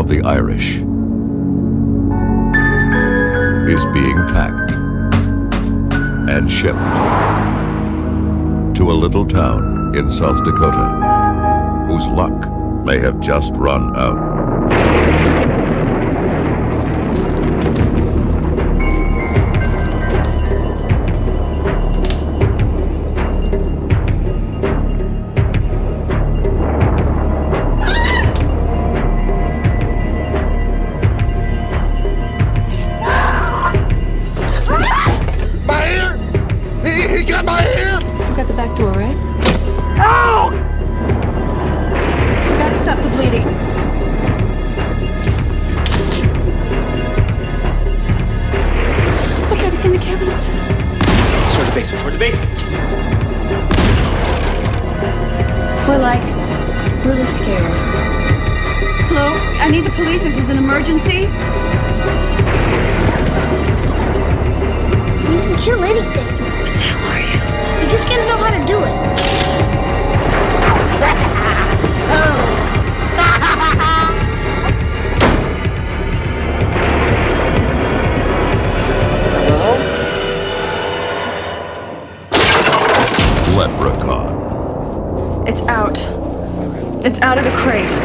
of the Irish is being packed and shipped to a little town in South Dakota whose luck may have just run out. Really scared. Hello? I need the police. This is an emergency. You can kill anything. What the hell are you? You just gotta know how to do it. Hello? Leprechaun. It's out. It's out of the crate.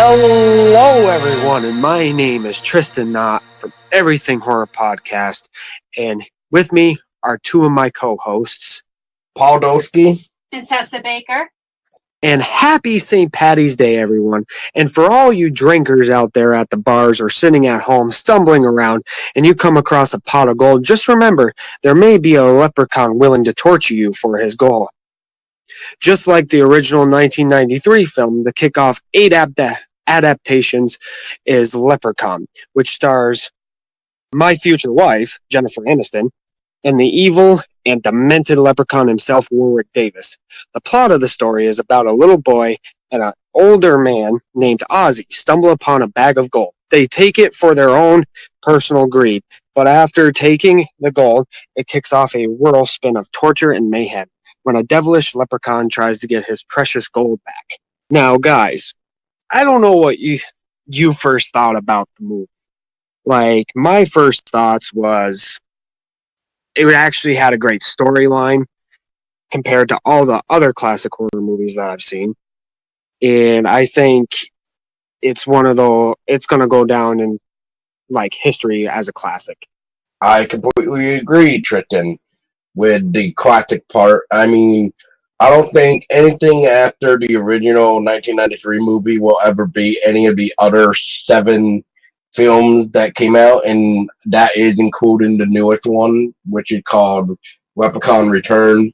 Hello, everyone, and my name is Tristan Knott from Everything Horror Podcast, and with me are two of my co-hosts, Paul Doski and Tessa Baker. And happy St. Patty's Day, everyone. And for all you drinkers out there at the bars or sitting at home stumbling around and you come across a pot of gold, just remember, there may be a leprechaun willing to torture you for his gold. Just like the original 1993 film, the kickoff 8 adaptations is Leprechaun, which stars my future wife, Jennifer Aniston, and the evil and demented leprechaun himself, Warwick Davis. The plot of the story is about a little boy and an older man named Ozzy stumble upon a bag of gold. They take it for their own personal greed, but after taking the gold, it kicks off a whirlspin of torture and mayhem when a devilish leprechaun tries to get his precious gold back. Now, guys, I don't know what you first thought about the movie. Like, my first thoughts was it actually had a great storyline compared to all the other classic horror movies that I've seen. And I think it's one of it's going to go down in like history as a classic. I completely agree, Tristan, with the classic part. I mean, I don't think anything after the original 1993 movie will ever beat any of the other 7 films that came out, and that is including the newest one, which is called Leprechaun Return,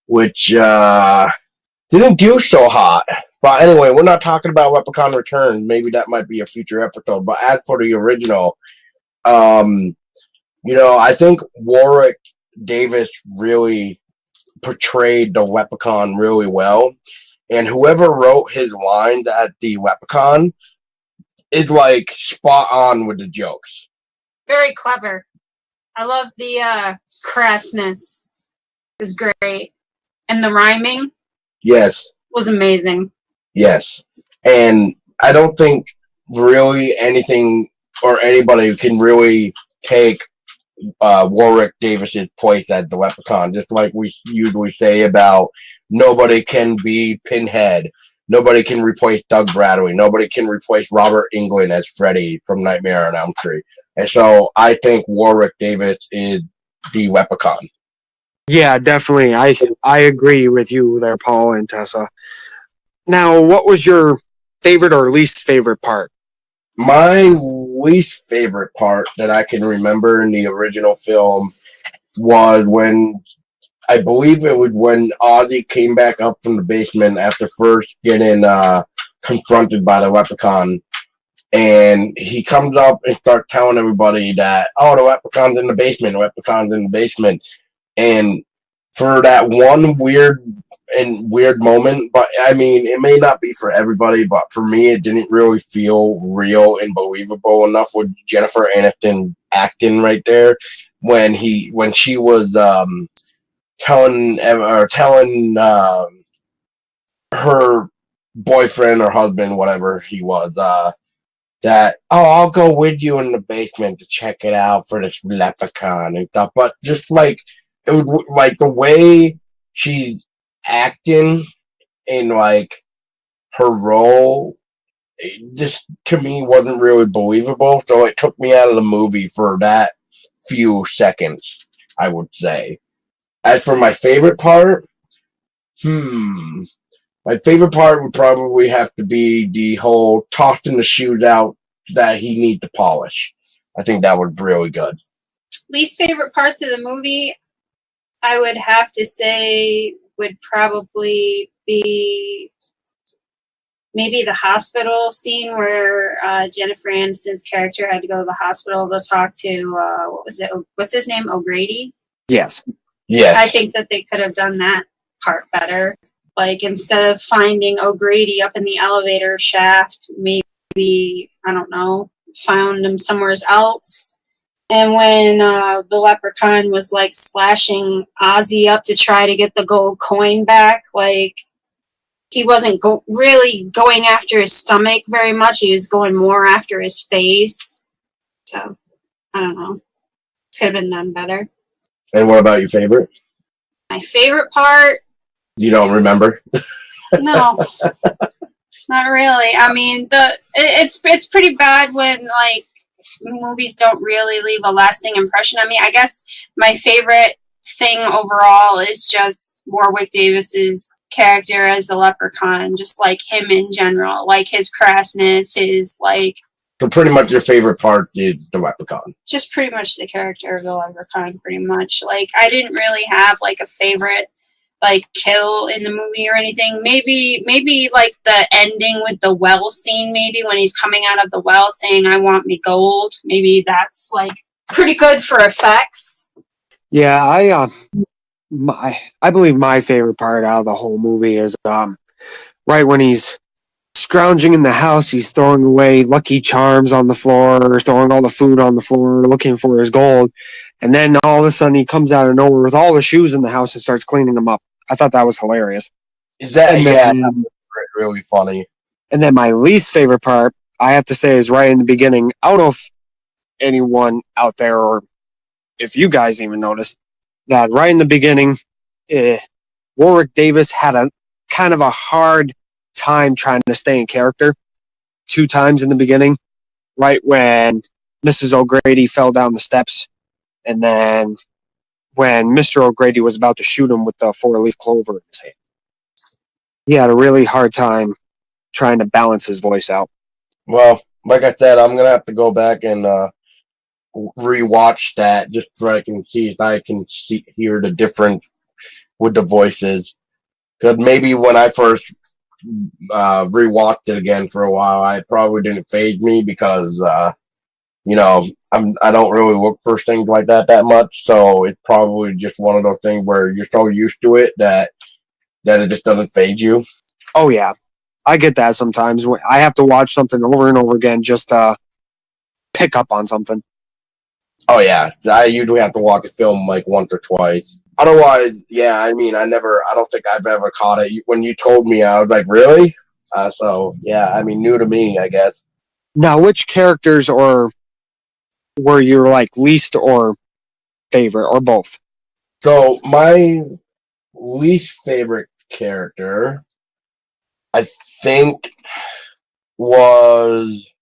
which didn't do so hot. But anyway, we're not talking about Leprechaun Return. Maybe that might be a future episode. But as for the original, I think Warwick Davis really portrayed the Leprechaun really well. And whoever wrote his lines at the Leprechaun is like spot on with the jokes. Very clever. I love the crassness. It was great. And the rhyming Yes. was amazing. Yes. And I don't think really anything or anybody can really take Warwick Davis's place as the Leprechaun. Just like we usually say about nobody can be Pinhead. Nobody can replace Doug Bradley. Nobody can replace Robert Englund as Freddy from Nightmare on Elm Street. And so I think Warwick Davis is the Leprechaun. Yeah, definitely. I agree with you there, Paul and Tessa. Now, what was your favorite or least favorite part? My least favorite part that I can remember in the original film was when I believe it was when Ozzy came back up from the basement after first getting confronted by the Leprechaun. And he comes up and starts telling everybody that, oh, the Leprechaun's in the basement, the Leprechaun's in the basement. And for that one weird moment, but I mean, it may not be for everybody, but for me, it didn't really feel real and believable enough with Jennifer Aniston acting right there when she was telling her boyfriend or husband, whatever he was, that, oh, I'll go with you in the basement to check it out for this Leprechaun and stuff. But just like it was like the way she's acting in like her role, it just to me wasn't really believable. So it took me out of the movie for that few seconds, I would say. As for my favorite part, my favorite part would probably have to be the whole tossing the shoes out that he needs to polish. I think that was really good. Least favorite parts of the movie, I would have to say, would probably be maybe the hospital scene where Jennifer Aniston's character had to go to the hospital to talk to, what's his name, O'Grady? Yes. Yes. I think that they could have done that part better. Like, instead of finding O'Grady up in the elevator shaft, maybe, I don't know, found him somewhere else. And when the Leprechaun was, like, slashing Ozzy up to try to get the gold coin back, like, he wasn't really going after his stomach very much. He was going more after his face. So, I don't know. Could have been done better. And what about your favorite? My favorite part? You don't remember? No, not really. I mean, it's pretty bad when like movies don't really leave a lasting impression on me. I guess my favorite thing overall is just Warwick Davis's character as the Leprechaun, just like him in general, like his crassness, his like. So pretty much your favorite part is the Leprechaun. Just pretty much the character of the Leprechaun, pretty much. Like, I didn't really have like a favorite like kill in the movie or anything. Maybe like the ending with the well scene, maybe when he's coming out of the well saying, I want me gold. Maybe that's like pretty good for effects. Yeah, I believe my favorite part out of the whole movie is right when he's scrounging in the house, he's throwing away Lucky Charms on the floor, throwing all the food on the floor, looking for his gold. And then all of a sudden he comes out of nowhere with all the shoes in the house and starts cleaning them up. I thought that was hilarious. Is that, yeah, really funny. And then my least favorite part, I have to say, is right in the beginning. I don't know if anyone out there or if you guys even noticed that right in the beginning, Warwick Davis had a kind of a hard time trying to stay in character 2 times in the beginning, right when Mrs. O'Grady fell down the steps, and then when Mr. O'Grady was about to shoot him with the 4-leaf clover in his hand. He had a really hard time trying to balance his voice out. Well, like I said, I'm gonna have to go back and rewatch that just so I can see if I can hear the difference with the voices. Because maybe when I first rewatched it again for a while, I probably didn't faze me because you know, I don't really look for things like that much, so it's probably just one of those things where you're so used to it that it just doesn't faze you. Oh yeah, I get that sometimes. I have to watch something over and over again just to pick up on something. Oh yeah, I usually have to watch a film like once or twice. Otherwise, yeah, I mean, I don't think I've ever caught it. When you told me, I was like, really? So yeah, I mean, new to me, I guess. Now, which characters were your like least or favorite, or both? So my least favorite character, I think, was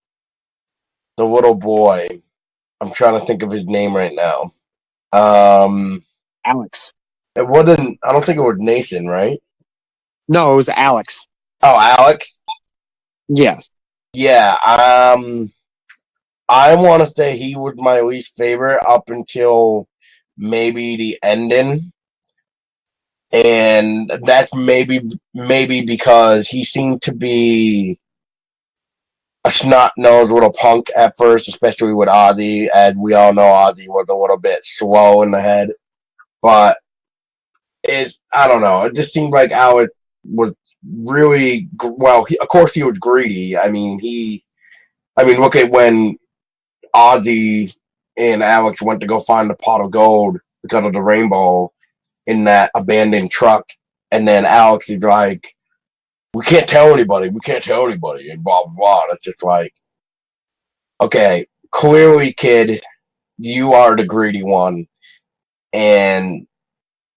the little boy. I'm trying to think of his name right now. Alex. It wasn't. I don't think it was Nathan, right? No, it was Alex. Oh, Alex. Yes. Yeah. I want to say he was my least favorite up until maybe the ending. And that's maybe because he seemed to be a snot-nosed little punk at first, especially with Ozzy. As we all know, Ozzy was a little bit slow in the head. But I don't know. It just seemed like Alex was really, well, of course he was greedy. I mean, look at when Ozzy and Alex went to go find the pot of gold because of the rainbow in that abandoned truck. And then Alex is like, we can't tell anybody, and blah, blah, blah. It's just like, okay, clearly, kid, you are the greedy one, and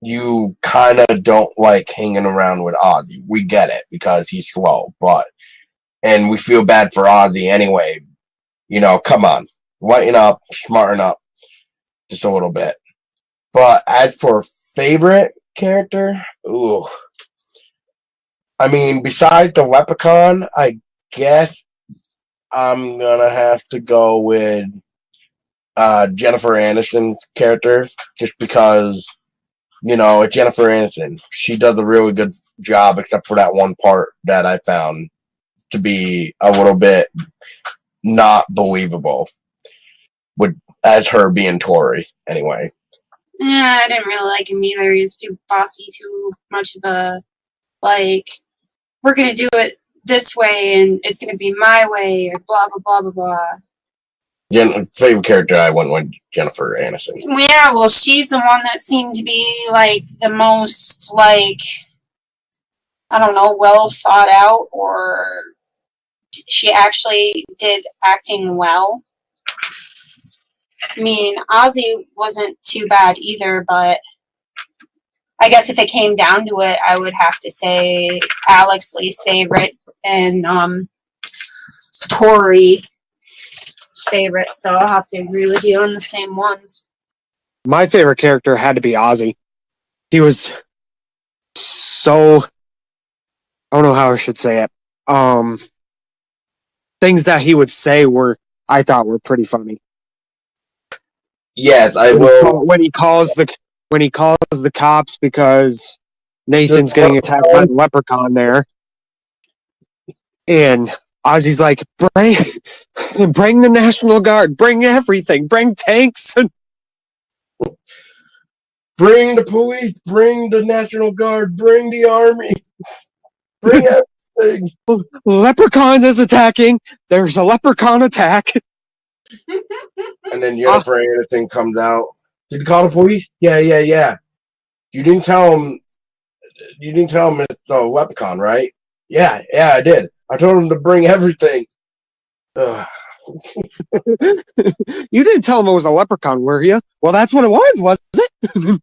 you kind of don't like hanging around with Ozzy. We get it, because he's slow, and we feel bad for Ozzy anyway. Come on, lighten up, smarten up, just a little bit. But as for favorite character, ooh. I mean, besides the Leprechaun, I guess I'm gonna have to go with Jennifer Aniston's character, just because, it's Jennifer Aniston. She does a really good job, except for that one part that I found to be a little bit not believable, as her being Tori, anyway. Yeah, I didn't really like him either. He was too bossy, too much of a, we're going to do it this way, and it's going to be my way, or blah, blah, blah, blah, blah. Favorite character, I went with Jennifer Aniston. Yeah, well, she's the one that seemed to be, the most, I don't know, well thought out, or she actually did acting well. I mean, Ozzy wasn't too bad either, but I guess if it came down to it, I would have to say Alex, least favorite, and Tori favorite. So I'll have to agree with you on the same ones. My favorite character had to be Ozzy. He was so, I don't know how I should say it. Things that he would say I thought were pretty funny. Yes, I will. When he calls the cops because Nathan's getting attacked by the leprechaun there, and Ozzy's like, bring the National Guard, bring everything, bring tanks, bring the police, bring the National Guard, bring the army, bring everything. Leprechaun is attacking. There's a leprechaun attack. And then Jennifer Aniston comes out. Did you call the police? Yeah. You didn't tell him it's a leprechaun, right? Yeah, I did. I told him to bring everything. You didn't tell him it was a leprechaun, were you? Well, that's what it was it?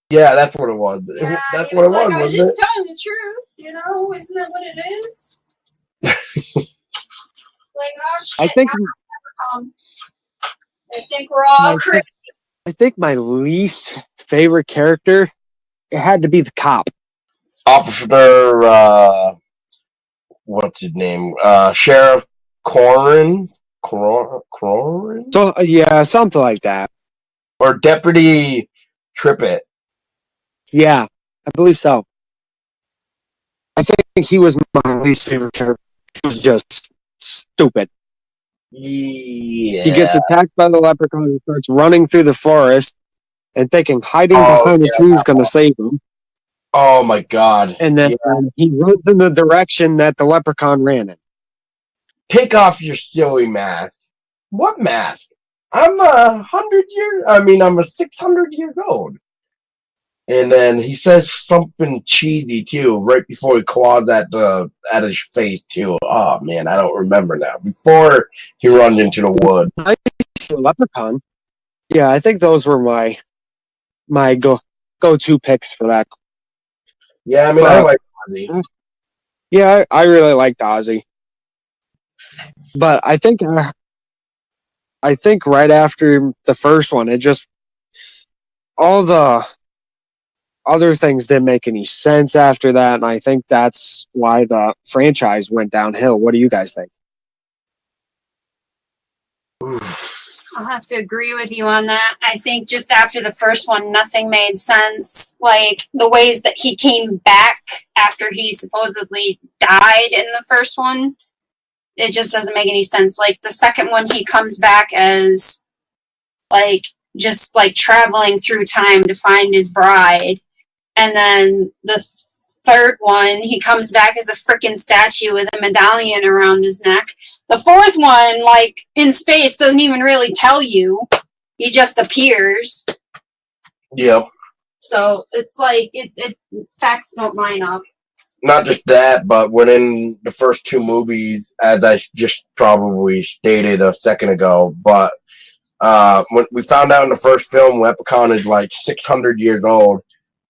Yeah, that's what it was. Yeah, that's what it was. I was just telling the truth, isn't that what it is? I think we're all crazy. I think my least favorite character, it had to be the cop. Officer, what's his name? Sheriff Corrin? So, yeah, something like that. Or Deputy Trippett. Yeah, I believe so. I think he was my least favorite character. He was just stupid. Yeah. He gets attacked by the leprechaun and starts running through the forest and thinking hiding behind the tree is going to save him. Oh my god. And then he runs in the direction that the leprechaun ran in. Take off your silly mask. What mask? I'm 600 years old. And then he says something cheesy too, right before he claws at his face too. Oh man, I don't remember now. Before he runs into the wood. Leprechaun. Yeah, I think those were my go-to picks for that. Yeah, I mean, I like Ozzy. Yeah, I really liked Ozzy. But I think right after the first one, it just all the other things didn't make any sense after that, and I think that's why the franchise went downhill. What do you guys think? I'll have to agree with you on that. I think just after the first one, nothing made sense. Like, the ways that he came back after he supposedly died in the first one, it just doesn't make any sense. Like, the second one, he comes back as, like, just, like, traveling through time to find his bride. And then the third one, he comes back as a freaking statue with a medallion around his neck. The fourth one, like, in space, doesn't even really tell you. He just appears. Yep. So it's like, facts don't line up. Not just that, but within the first two movies, as I just probably stated a second ago, but when we found out in the first film, Leprechaun is like 600 years old.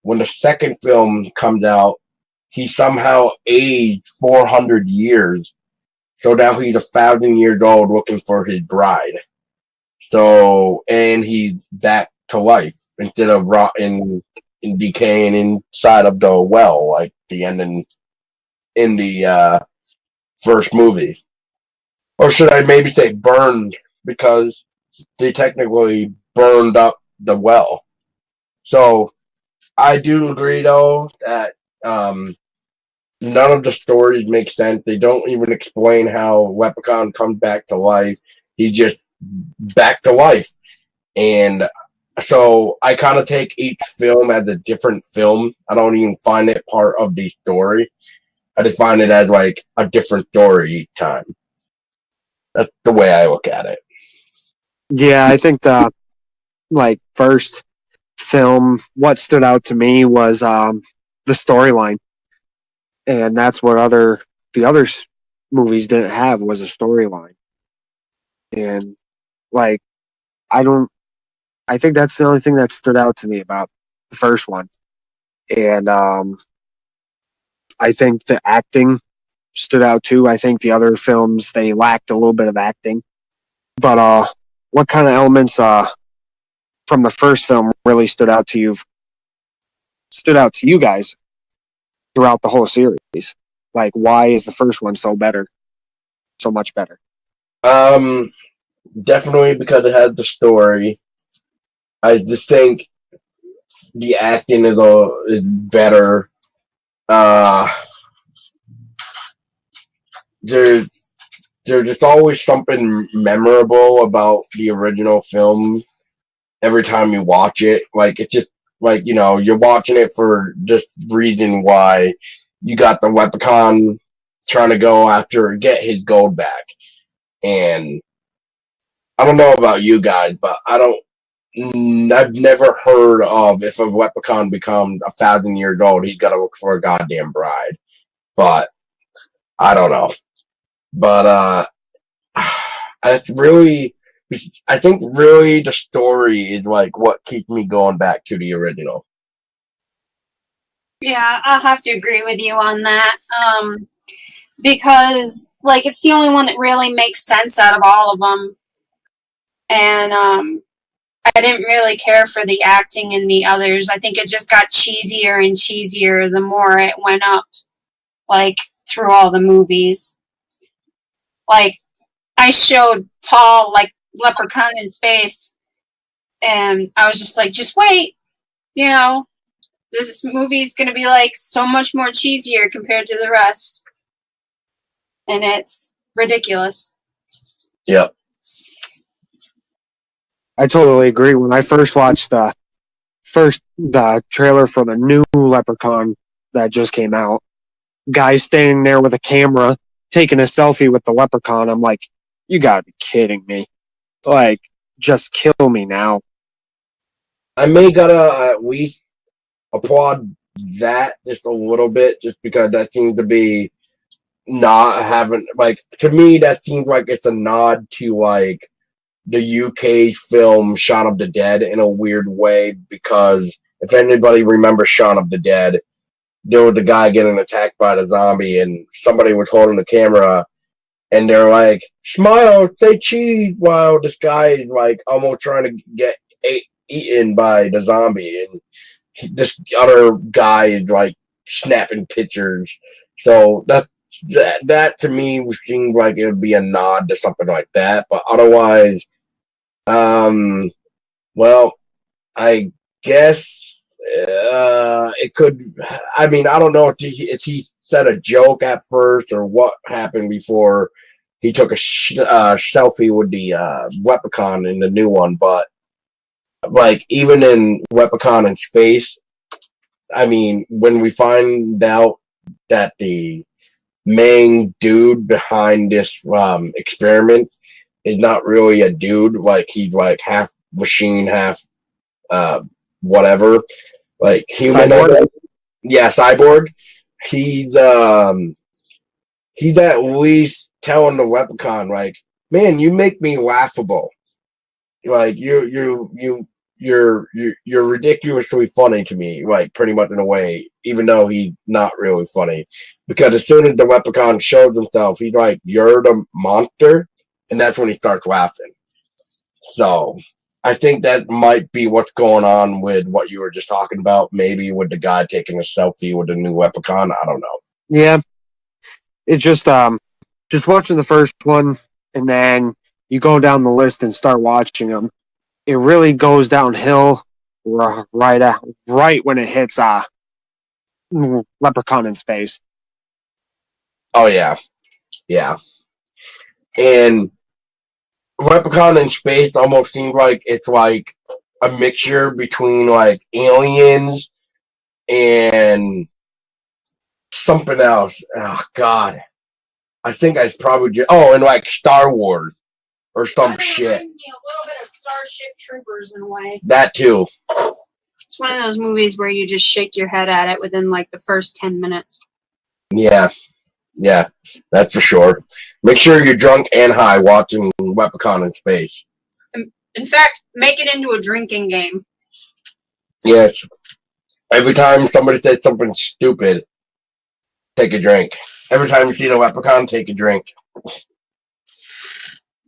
When the second film comes out, he somehow aged 400 years. So now he's 1,000 years old looking for his bride. So, and he's back to life instead of rotting and decaying inside of the well, like the ending in the first movie. Or should I maybe say burned, because they technically burned up the well. So, I do agree, though, that none of the stories make sense. They don't even explain how Leprechaun comes back to life. He's just back to life. And so I kind of take each film as a different film. I don't even find it part of the story. I just find it as like a different story each time. That's the way I look at it. Yeah, I think the first film, what stood out to me was the storyline. And that's what the other movies didn't have, was a storyline. And I think that's the only thing that stood out to me about the first one. And I think the acting stood out too. I think the other films, they lacked a little bit of acting. But what kind of elements from the first film really stood out to you guys throughout the whole series? Like, why is the first one so much better? Definitely because it has the story. I just think the acting is better. There's just always something memorable about the original film every time you watch it. Like, it's just like, you're watching it for just reason why you got the Leprechaun trying to get his gold back. And I don't know about you guys, but I've never heard of, if a Leprechaun becomes 1,000 years old, he's got to look for a goddamn bride. But I don't know. But I think really the story is like what keeps me going back to the original. Yeah, I'll have to agree with you on that. Because, like, it's the only one that really makes sense out of all of them. And I didn't really care for the acting in the others. I think it just got cheesier and cheesier the more it went up, like, through all the movies. Like, I showed Paul, like, Leprechaun in space, and I was just like, just wait, this movie's gonna be, like, so much more cheesier compared to the rest. And it's ridiculous. Yep. I totally agree. When I first watched the trailer for the new Leprechaun that just came out, guy standing there with a camera taking a selfie with the Leprechaun, I'm like, you gotta be kidding me. Like, just kill me now. I may gotta at least applaud that just a little bit, just because that seems to be not having, like, to me, that seems like it's a nod to, like, the UK film Shaun of the Dead in a weird way, because if anybody remembers Shaun of the Dead, there was a guy getting attacked by the zombie, and somebody was holding the camera, and they're like, smile, say cheese, while this guy is, like, almost trying to get eaten by the zombie, and this other guy is, like, snapping pictures. So that to me seems like it would be a nod to something like that, but otherwise, Well, I guess it could. I mean, I don't know if he said a joke at first or what happened before he took a selfie with the Leprechaun in the new one. But like even in Leprechaun in space, I mean, when we find out that the main dude behind this experiment is not really a dude, like he's like half machine, half uh, whatever, like human. I Cyborg? guess. Yeah, cyborg. He's he's at least telling the Leprechaun, like, man, you make me laughable. Like you're ridiculously funny to me, like pretty much in a way, even though he's not really funny. Because as soon as the Leprechaun shows himself, he's like, "You're the monster," and that's when he starts laughing. So I think that might be what's going on with what you were just talking about. Maybe with the guy taking a selfie with the new Leprechaun. I don't know. Yeah. It's just watching the first one, and then you go down the list and start watching them. It really goes downhill right when it hits Leprechaun in space. Oh yeah, yeah. And Leprechaun in space almost seems like it's like a mixture between like aliens and something else. Oh God, I think I probably just and like Star Wars or some shit. Reminds me a little bit of Starship Troopers in a way. That too. It's one of those movies where you just shake your head at it within like the first 10 minutes. Yeah, yeah, that's for sure. Make sure you're drunk and high watching Leprechaun in space. In fact, make it into a drinking game. Yes. Every time somebody says something stupid, take a drink. Every time you see the Leprechaun, take a drink.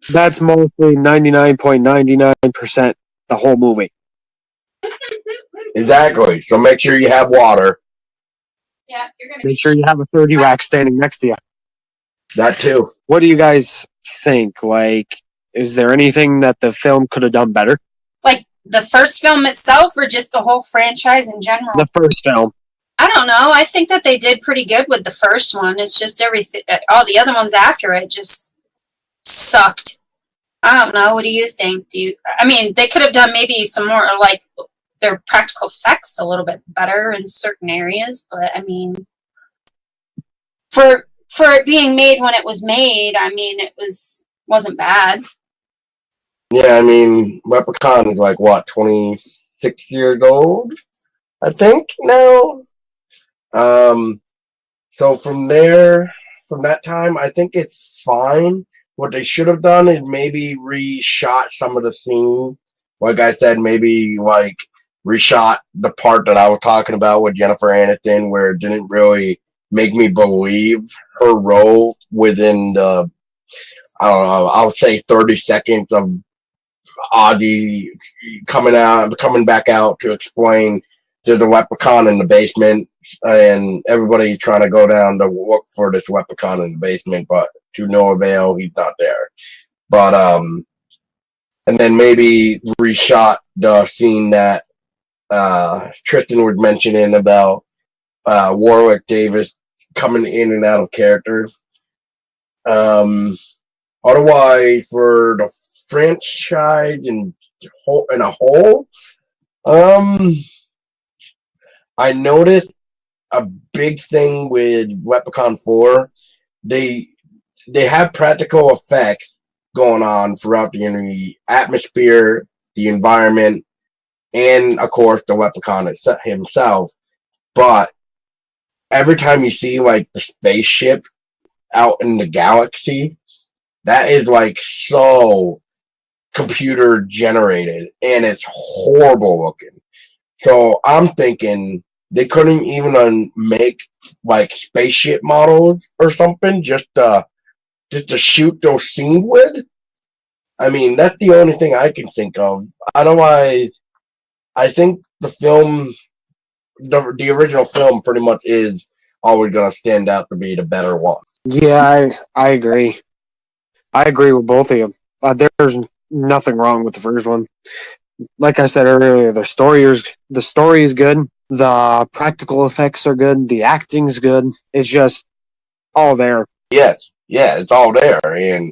That's mostly 99.99% the whole movie. Exactly. So make sure you have water. Yeah, you're gonna Make sure you have a 30 rack standing next to you. That too. What do you guys think? Like, is there anything that the film could have done better? like the first film itself, or just the whole franchise in general. The first film. I don't know. I think that they did pretty good with the first one. It's just everything. All the other ones after it just sucked. I don't know. What do you think? I mean, they could have done maybe some more like their practical effects a little bit better in certain areas, but I mean, for it being made when it was made, I mean, wasn't bad. Yeah, I mean, Leprechaun is like, what, 26 years old? I think now. So from that time, I think it's fine. What they should have done is maybe reshot some of the scenes. Like I said, maybe like reshot the part that I was talking about with Jennifer Aniston, where it didn't really make me believe her role within the, I don't know, I'll say 30 seconds of Ozzy coming back out to explain to the Leprechaun in the basement, and everybody trying to go down to look for this Leprechaun in the basement, but to no avail, he's not there. But and then maybe reshot the scene that Tristan was mentioning about Warwick Davis coming in and out of character. Otherwise, for the franchise in a whole, I noticed a big thing with Leprechaun 4. They have practical effects going on throughout the atmosphere, the environment, and of course the Leprechaun himself. But every time you see like the spaceship out in the galaxy, that is like so computer generated, and it's horrible looking. So I'm thinking they couldn't even make like spaceship models or something just to shoot those scenes with. I mean, that's the only thing I can think of. Otherwise, I think the original film pretty much is always going to stand out to be the better one. Yeah, I agree. I agree with both of you. There's nothing wrong with the first one. Like I said earlier, the story is good. The practical effects are good. The acting's good. It's just all there. Yes, yeah, it's all there, and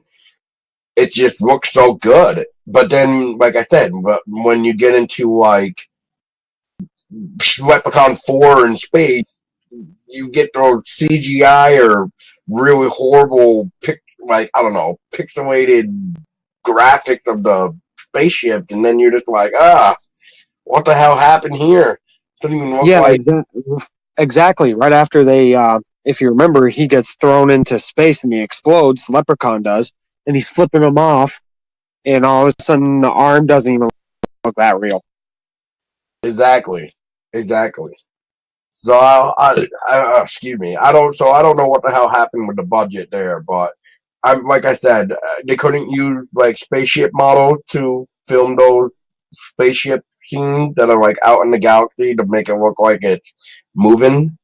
it just looks so good. But then, like I said, but when you get into like Leprechaun 4 in space, you get those CGI or really horrible, like, I don't know, pixelated graphics of the spaceship, and then you're just like, what the hell happened here? Doesn't even look like. Exactly. Right after they, if you remember, he gets thrown into space and he explodes. Leprechaun does, and he's flipping him off, and all of a sudden the arm doesn't even look that real. Exactly. So excuse me. I don't know what the hell happened with the budget there, but I'm like I said, they couldn't use like spaceship models to film those spaceship scenes that are like out in the galaxy to make it look like it's moving.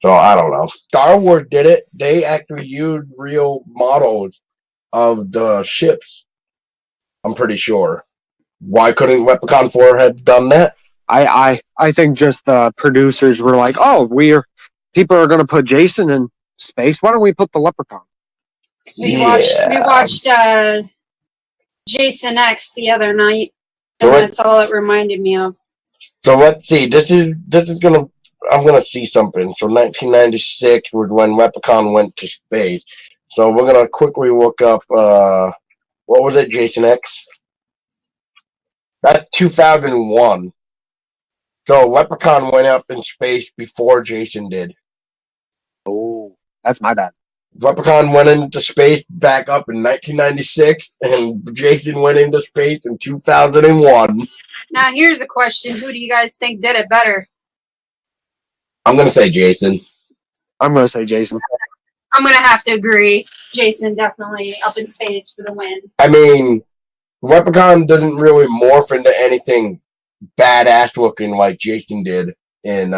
So I don't know. Star Wars did it. They actually used real models of the ships. I'm pretty sure. Why couldn't Leprechaun 4 have done that? I think just the producers were like, oh, people are going to put Jason in space. Why don't we put the Leprechaun? We watched Jason X the other night, and that's all it reminded me of. So let's see. I'm gonna see something. So 1996 was when Leprechaun went to space. So we're gonna quickly look up. What was it? Jason X. That's 2001. So Leprechaun went up in space before Jason did. Oh, that's my bad. Leprechaun went into space back up in 1996, and Jason went into space in 2001. Now, here's a question. Who do you guys think did it better? I'm going to say Jason. I'm going to say Jason. I'm going to have to agree. Jason definitely up in space for the win. I mean, Leprechaun didn't really morph into anything badass looking like Jason did in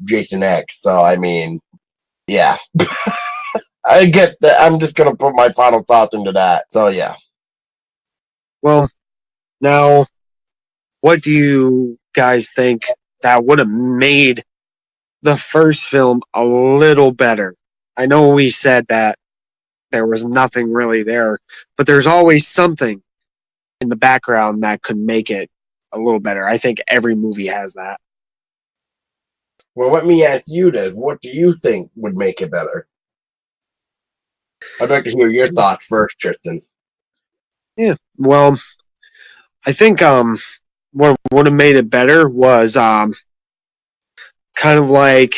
Jason X. So, I mean, yeah. I get that. I'm just going to put my final thoughts into that. So, yeah. Well, now, what do you guys think that would have made the first film a little better? I know we said that there was nothing really there, but there's always something in the background that could make it a little better. I think every movie has that. Well, let me ask you this. What do you think would make it better? I'd like to hear your thoughts first, Tristan. Yeah, well, I think what would have made it better was kind of like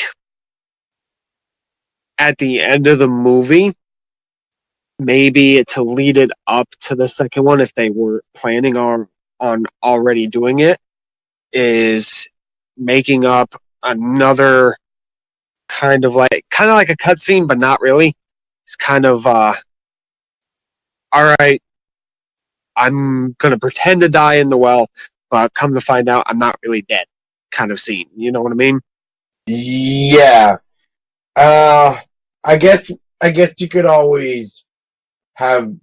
at the end of the movie, maybe to lead it up to the second one, if they were planning on already doing it, is making up another kind of like a cutscene, but not really. It's kind of all right, I'm gonna pretend to die in the well, but come to find out I'm not really dead kind of scene. You know what I mean? Yeah. I guess you could always have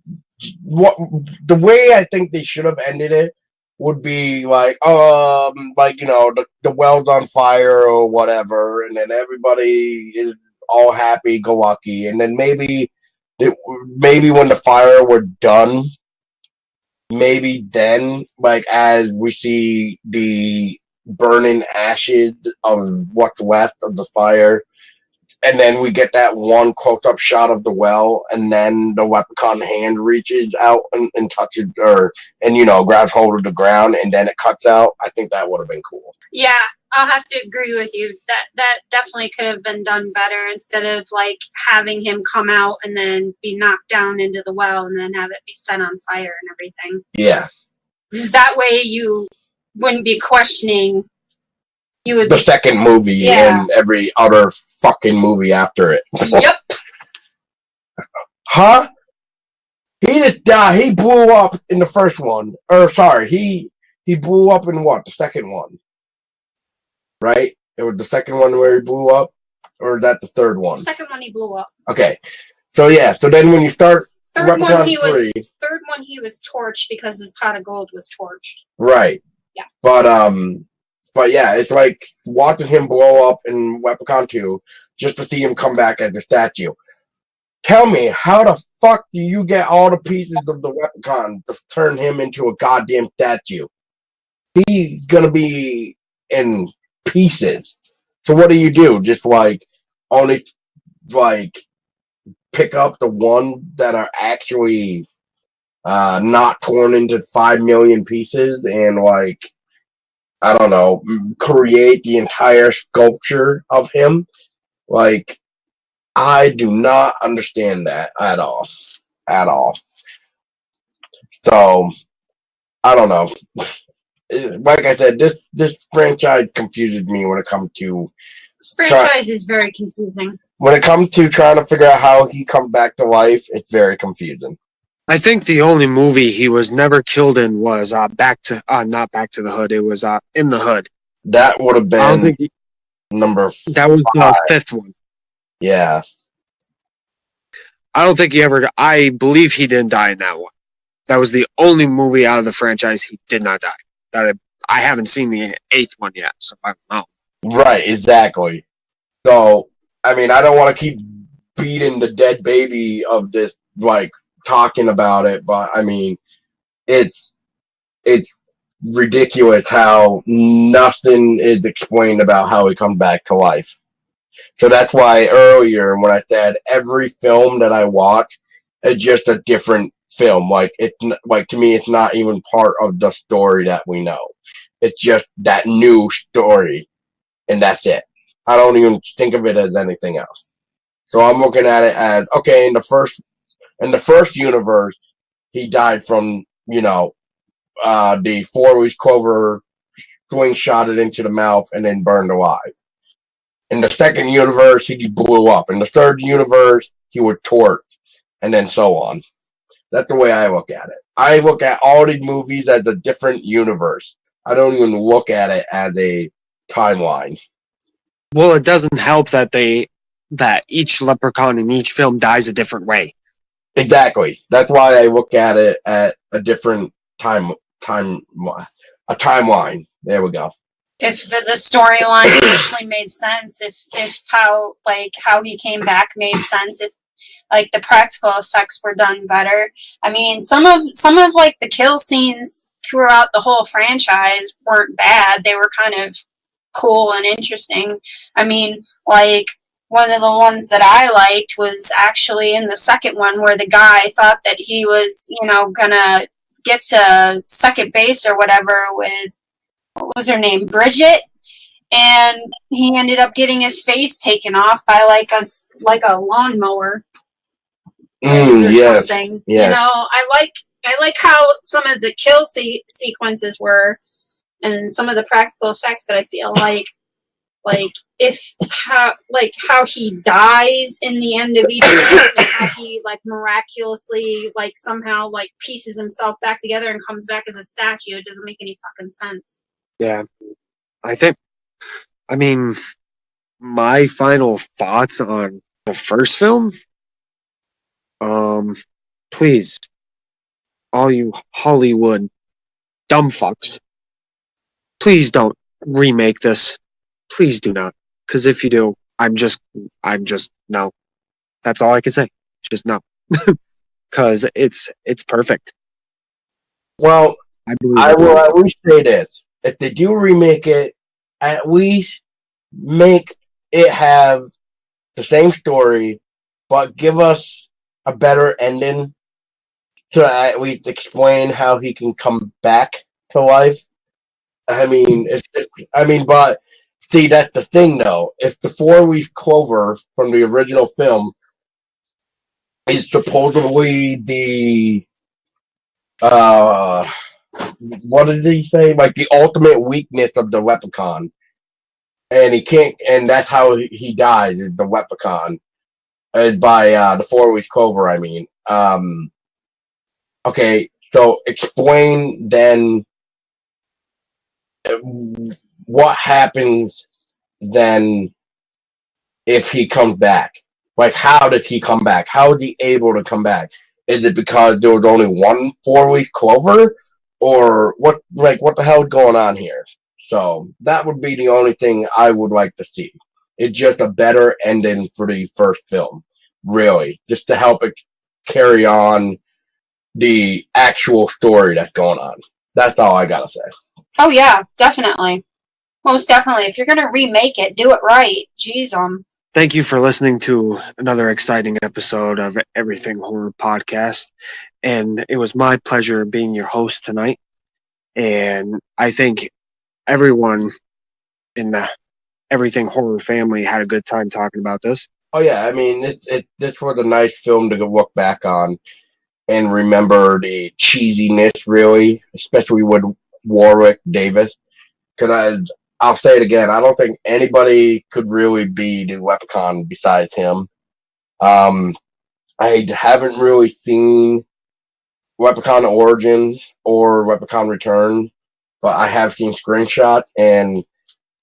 the way I think they should have ended it would be like the well's on fire or whatever, and then everybody is all happy go lucky, and then maybe when the fire were done, maybe then, like, as we see the burning ashes of what's left of the fire, and then we get that one close-up shot of the well, and then the Leprechaun hand reaches out and touches, grabs hold of the ground, and then it cuts out. I think that would have been cool. Yeah, I'll have to agree with you. That definitely could have been done better, instead of like having him come out and then be knocked down into the well and then have it be set on fire and everything. Yeah. That way you wouldn't be questioning. The second movie and every other fucking movie after it. Yep. Huh? He just died. He blew up in the first one. Or sorry, he blew up in what? The second one. Right? It was the second one where he blew up? Or is that the third one? The second one he blew up. Okay. So yeah, so then when you start Leprechaun 3. Third one he was torched because his pot of gold was torched. Right. Yeah. But yeah, it's like watching him blow up in Leprechaun 2 just to see him come back as a statue. Tell me, how the fuck do you get all the pieces of the Leprechaun to turn him into a goddamn statue? He's gonna be in pieces. So what do? Just like only like pick up the one that are actually not torn into 5 million pieces and like I don't know, create the entire sculpture of him. Like I do not understand that at all. At all. So I don't know. Like I said, this franchise confuses me when it comes to This franchise is very confusing. When it comes to trying to figure out how he comes back to life, it's very confusing. I think the only movie he was never killed in was not Back to the Hood. It was In the Hood. That would have been number 5. That was the 5th one. Yeah. I don't think he ever. I believe he didn't die in that one. That was the only movie out of the franchise he did not die. I haven't seen the 8th one yet, so I don't know. Right, exactly. So, I mean, I don't want to keep beating the dead baby of this, like, talking about it, but, I mean, it's ridiculous how nothing is explained about how he comes back to life. So that's why earlier when I said every film that I watch is just a different film. Like it's like to me, it's not even part of the story that we know. It's just that new story, and that's it. I don't even think of it as anything else. So I'm looking at it as okay. In the first universe, he died from the 4-week clover swing shot it into the mouth and then burned alive. In the second universe, he blew up. In the third universe, he was torched, and then so on. That's the way I look at it. I look at all these movies as a different universe. I don't even look at it as a timeline. Well, it doesn't help that each leprechaun in each film dies a different way. Exactly. That's why I look at it at a different a timeline. There we go. If the storyline actually made sense, if how he came back made sense, if like the practical effects were done better. I mean, some of like the kill scenes throughout the whole franchise weren't bad. They were kind of cool and interesting. I mean, like one of the ones that I liked was actually in the second one where the guy thought that he was, gonna get to second base or whatever with, what was her name, Bridget, and he ended up getting his face taken off by like a lawnmower or yes. something. Yes. I like how some of the kill sequences were and some of the practical effects, but I feel like how he dies in the end of each film and how he like miraculously like somehow like pieces himself back together and comes back as a statue. It doesn't make any fucking sense. Yeah. I mean, my final thoughts on the first film, please, all you Hollywood dumb fucks, please don't remake this. Please do not. Because if you do, I'm just no. That's all I can say. Just no. Because it's perfect. Well, I will at least say this. If they do remake it, at least make it have the same story, but give us a better ending to at least explain how he can come back to life. I mean, but see, that's the thing, though. If the 4-week clover from the original film is supposedly the what did he say? Like the ultimate weakness of the leprechaun, and he can't, and that's how he dies. Is the leprechaun by the 4-week clover? I mean, okay. So explain then what happens then if he comes back. Like, how does he come back? How is he able to come back? Is it because there was only one 4-week Clover? Or what the hell is going on here? So that would be the only thing I would like to see. It's just a better ending for the first film, really, just to help it carry on the actual story that's going on. That's all I gotta say. Oh yeah, definitely. Most definitely. If you're gonna remake it, do it right. Jeez, Thank you for listening to another exciting episode of Everything Horror Podcast. And it was my pleasure being your host tonight. And I think everyone in the Everything Horror family had a good time talking about this. Oh yeah, I mean, this was a nice film to look back on and remember the cheesiness, really, especially with Warwick Davis. Because I'll say it again, I don't think anybody could really be the Leprechaun besides him. I haven't really seen Leprechaun Origins or Leprechaun Return, but I have seen screenshots, and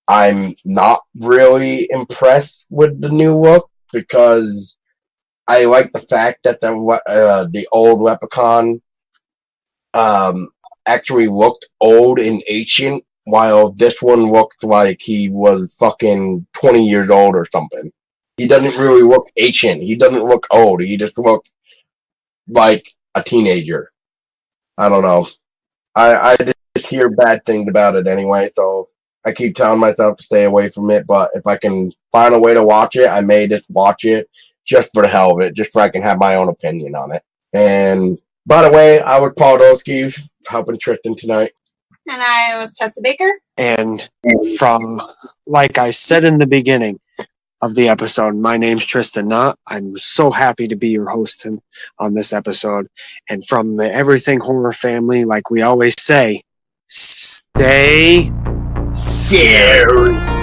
I'm not really impressed with the new look because I like the fact that the old Leprechaun actually looked old and ancient, while this one looked like he was fucking 20 years old or something. He doesn't really look ancient. He doesn't look old. He just looked like a teenager. I don't know. I just hear bad things about it anyway, so I keep telling myself to stay away from it, but if I can find a way to watch it, I may just watch it just for the hell of it, just so I can have my own opinion on it. And by the way, I was Paul Dolsky, helping Tristan tonight. And I was Tessa Baker. And from, like I said in the beginning of the episode, my name's Tristan Knott. I'm so happy to be your host on this episode. And from the Everything Horror family, like we always say, stay scared.